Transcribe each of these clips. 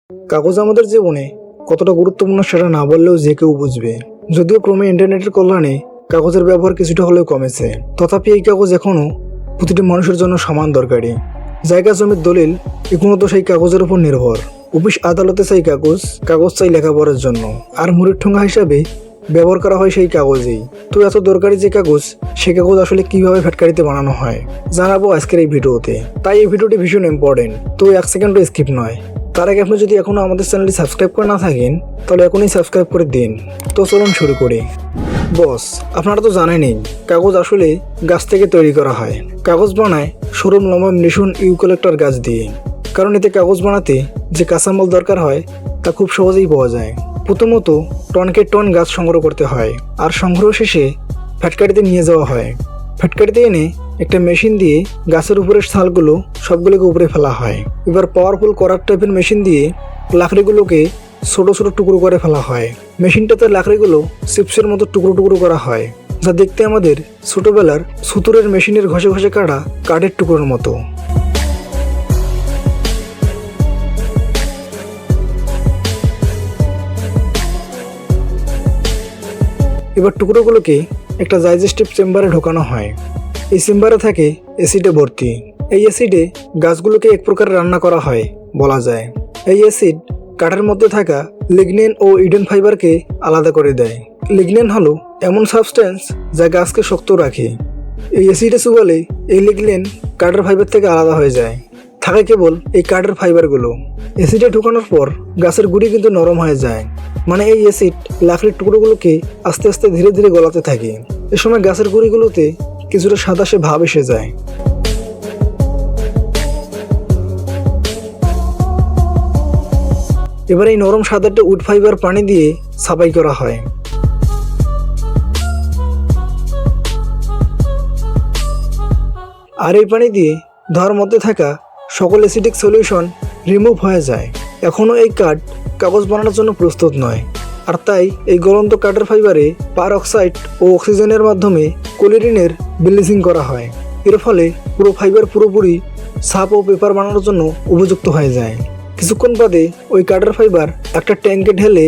কাগজ আমাদের জীবনে কতটা গুরুত্বপূর্ণ সেটা না বললেও যে কেউ বুঝবে। যদিও ক্রমে ইন্টারনেটের কল্যাণে কাগজের ব্যবহার কিছুটা হলেও কমেছে, তথাপি এই কাগজ এখনও প্রতিটি মানুষের জন্য সমান দরকারি। জায়গা জমির দলিল এখনো তো সেই কাগজের উপর নির্ভর। অফিস আদালতে চাই কাগজ, কাগজ চাই লেখাপড়ার জন্য, আর মুড়ির ঠোঙা হিসাবে ব্যবহার করা হয় সেই কাগজেই। তো এত দরকারি যে কাগজ, সে কাগজ আসলে কিভাবে ফ্যাটকারিতে বানানো হয় জানাবো আজকের এই ভিডিওতে। তাই এই ভিডিওটি ভীষণ ইম্পর্টেন্ট, তো 1 সেকেন্ডও স্কিপ নয়। তার আগে আপনি যদি এখনো আমাদের চ্যানেলটি সাবস্ক্রাইব করে না থাকেন তাহলে এখনই সাবস্ক্রাইব করে দিন। তো চলুন শুরু করি। বস, আপনারা তো জানেনই কাগজ আসলে গাছ থেকে তৈরি করা হয়। কাগজ বানায় সরম লম্বা মিশন ইউক্যালিপ্টাস গাছ দিয়ে, কারণ এতে কাগজ বানাতে যে কাঁচামাল দরকার হয় তা খুব সহজেই পাওয়া যায়। প্রথমত টনকে টন গাছ সংগ্রহ করতে হয়, আর সংগ্রহ শেষে ফ্যাটকারিতে নিয়ে যাওয়া হয়। ফ্যাটকারিতে এনে একটা মেশিন দিয়ে গাছের উপরের ছালগুলো সবগুলোকে উপরে ফেলা হয়। এবার পাওয়ারফুল করার টাইপের মেশিন দিয়ে লাকড়িগুলোকে ছোট ছোট টুকরো করে ফেলা হয়। মেশিনটাতে লাকড়িগুলো চিপসের মতো টুকরো টুকরো করা হয়, যা দেখতে আমাদের ছোটবেলার সুতুরের মেশিনের ঘষে ঘষে কাটা কাঠের টুকরোর মতো। এবার টুকরোগুলোকে একটা ডাইজেস্টিভ চেম্বারে ঢোকানো হয়। এই চেম্বারে থাকে অ্যাসিডে ভর্তি। এই অ্যাসিডে গাছগুলোকে এক প্রকার রান্না করা হয় বলা যায়। এই অ্যাসিড কাঠের মধ্যে থাকা লিগনিন ও ইডেন ফাইবারকে আলাদা করে দেয়। লিগনিন হলো এমন সাবস্টেন্স যা গাছকে শক্ত রাখে। এই অ্যাসিডে চুবালে এই লিগনিন কাঠের ফাইবার থেকে আলাদা হয়ে যায়, থাকে কেবল এই কাঠের ফাইবারগুলো। অ্যাসিডে ঢোকানোর পর গাছের গুঁড়ি কিন্তু নরম হয়ে যায়, মানে এই অ্যাসিড লাকড়ির টুকরোগুলোকে আস্তে আস্তে ধীরে ধীরে গলাতে থাকে। এ সময় গাছের গুঁড়িগুলোতে কিছুটা সাদাসে ভাব এসে যায়। এবার এই নরম সাদাটা উড ফাইবার পানি দিয়ে ছাপাই করা হয়। আর এই পানি দিয়ে ধোয়ার মধ্যে থাকা সকল অ্যাসিডিক সলিউশন রিমুভ হয়ে যায়। এখনও এই কাঠ কাগজ বানানোর জন্য প্রস্তুত নয়, আর তাই এই গলন্ত কাঠের ফাইবারে পারঅক্সাইড ও অক্সিজেনের মাধ্যমে কোলিরিনের ব্লিচিং করা হয়। এর ফলে পুরো ফাইবার পুরোপুরি ছাপ ও পেপার বানানোর জন্য উপযুক্ত হয়ে যায়। কিছুক্ষণ বাদে ওই কাঠের ফাইবার একটা ট্যাঙ্কে ঢেলে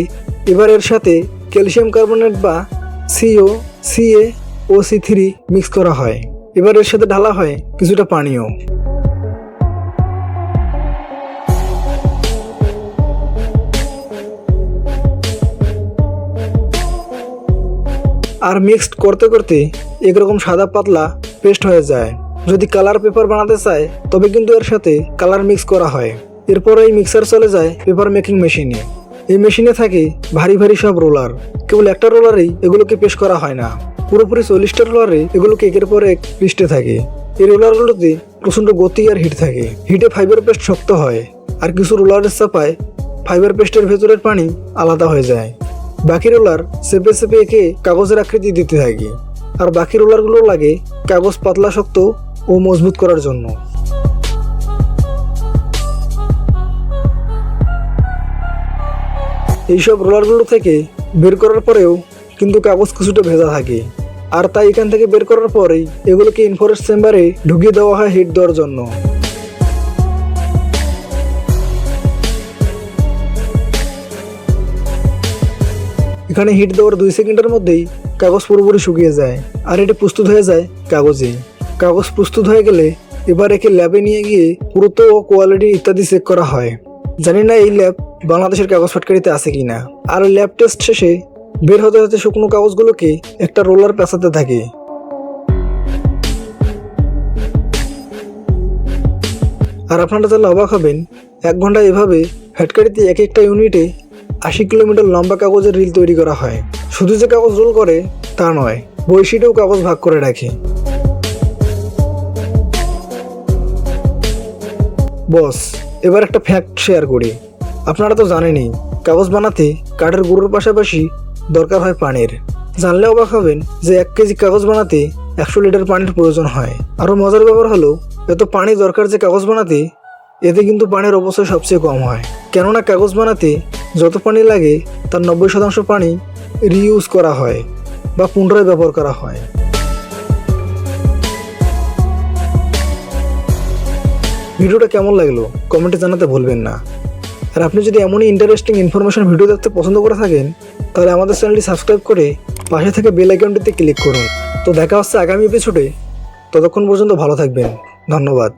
এবার এর সাথে ক্যালসিয়াম কার্বনেট বা CaO3 মিক্স করা হয়। এবার এর সাথে ঢালা হয় কিছুটা পানীয়। আর মিক্সড করতে করতে একরকম সাদা পাতলা পেস্ট হয়ে যায়। যদি কালার পেপার বানাতে চায় তবে কিন্তু এর সাথে কালার মিক্স করা হয়। এরপর এই মিক্সার চলে যায় পেপার মেকিং মেশিনে। এই মেশিনে থাকে ভারী ভারী সব রোলার। কেবল একটা রোলারেই এগুলোকে পেস্ট করা হয় না, পুরোপুরি 40টা রোলারে এগুলোকে একের পর এক পিষ্টে থাকে। এই রোলারগুলোতে প্রচণ্ড গতি আর হিট থাকে। হিটে ফাইবার পেস্ট শক্ত হয়, আর কিছু রোলারের চাপায় ফাইবার পেস্টের ভেতরের পানি আলাদা হয়ে যায়। বাকি রোলার চেপে চেপে একে কাগজের আকৃতি দিতে থাকে, আর বাকি রোলারগুলো লাগে কাগজ পাতলা শক্ত ও মজবুত করার জন্য। এইসব রোলারগুলো থেকে বের করার পরেও কিন্তু কাগজ কিছুটা ভেজা থাকে, আর তাই এখান থেকে বের করার পরেই এগুলোকে ইনফ্রারেড চেম্বারে ঢুকিয়ে দেওয়া হয় হিট দেওয়ার জন্য। এখানে হিট দেওয়ার 2 সেকেন্ডের মধ্যেই কাগজ পুরোপুরি শুকিয়ে যায়, আর এটি প্রস্তুত হয়ে যায় কাগজে। কাগজ প্রস্তুত হয়ে গেলে এবার একে ল্যাবে নিয়ে গিয়ে পুরুত্ব ও কোয়ালিটি ইত্যাদি চেক করা হয়। জানি না এই ল্যাব বাংলাদেশের কাগজ ফ্যাক্টরিতে আছে কিনা। আর ল্যাব টেস্ট শেষে বের হতে হতে শুকনো কাগজগুলোকে একটা রোলার পেঁচাতে থাকে। আর আপনারা তাহলে অবাক হবেন, 1 ঘন্টা এভাবে ফ্যাক্টরিতে এক একটা ইউনিটে 80 কিলোমিটার লম্বা কাগজের রিল তৈরি করা হয়। শুধু যে কাগজ রোল করে তা নয়, বইশিটেও কাগজ ভাগ করে রাখে। বস, এবার একটা ফ্যাক্ট শেয়ার করি। আপনারা তো জানেনই কাগজ বানাতে কাঠের গুঁড়োর পাশাপাশি দরকার হয় পানির। জানলে অবাক হবেন যে 1 কেজি কাগজ বানাতে 100 লিটার পানির প্রয়োজন হয়। আরও মজার ব্যাপার হলো, এত পানি দরকার যে কাগজ বানাতে, এতে কিন্তু পানির অবশ্যই সবচেয়ে কম হয়। কেননা কাগজ বানাতে যত পানি লাগে তার 90% পানি রিইউজ করা হয় বা পুনরায় ব্যবহার করা হয়। ভিডিওটা কেমন লাগলো কমেন্টে জানাতে ভুলবেন না। আর আপনি যদি এমনই ইন্টারেস্টিং ইনফরমেশন ভিডিও দেখতে পছন্দ করে থাকেন, তাহলে আমাদের চ্যানেলটি সাবস্ক্রাইব করে পাশে থেকে বেল আইকনটিতে ক্লিক করুন। তো দেখা হচ্ছে আগামী এপিসোডে। ততক্ষণ পর্যন্ত ভালো থাকবেন। ধন্যবাদ।